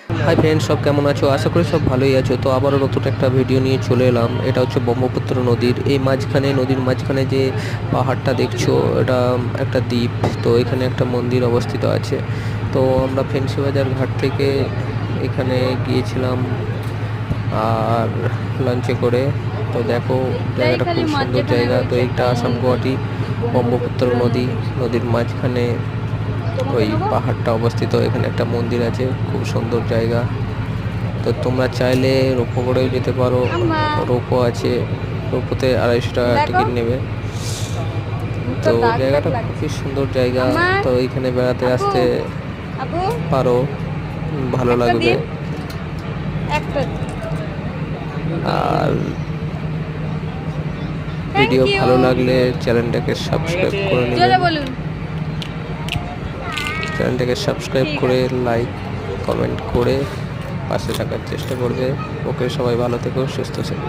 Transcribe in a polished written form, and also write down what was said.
Hi friends, সব কেমন আছো? আশা করি সব ভালোই আছো। তো আবারও নতুন একটা ভিডিও নিয়ে চলে এলাম। এটা হচ্ছে ব্রহ্মপুত্র নদীর নদীর মাঝখানে যে পাহাড়টা দেখছো, এটা একটা দ্বীপ। তো এখানে একটা মন্দির অবস্থিত আছে। তো আমরা ফেন্সি বাজার ঘাট থেকে এখানে গিয়েছিলাম আর লঞ্চে করে। তো দেখো, জায়গাটা খুব সুন্দর জায়গা। তো এইটা আসাম গুয়াহাটি ব্রহ্মপুত্র নদীর মাঝখানে ওই পাহাড়টা অবস্থিত। এখানে একটা মন্দির আছে, খুব সুন্দর জায়গা। তো তোমরা চাইলে রোপো করেও যেতে পারো, রোপো আছে। রোপোতে 250 টাকা টিকিট নেবে। তো জায়গাটা খুবই সুন্দর জায়গা। তো এইখানে বেড়াতে আসতে পারো, ভালো লাগবে। আর ভিডিও ভালো লাগলে চ্যানেলটাকে সাবস্ক্রাইব করে নেবেন। চ্যানেলটাকে সাবস্ক্রাইব করে লাইক কমেন্ট করে পাশে থাকার চেষ্টা করবে। ওকে, সবাই ভালো থেকো, সুস্থ থেকো।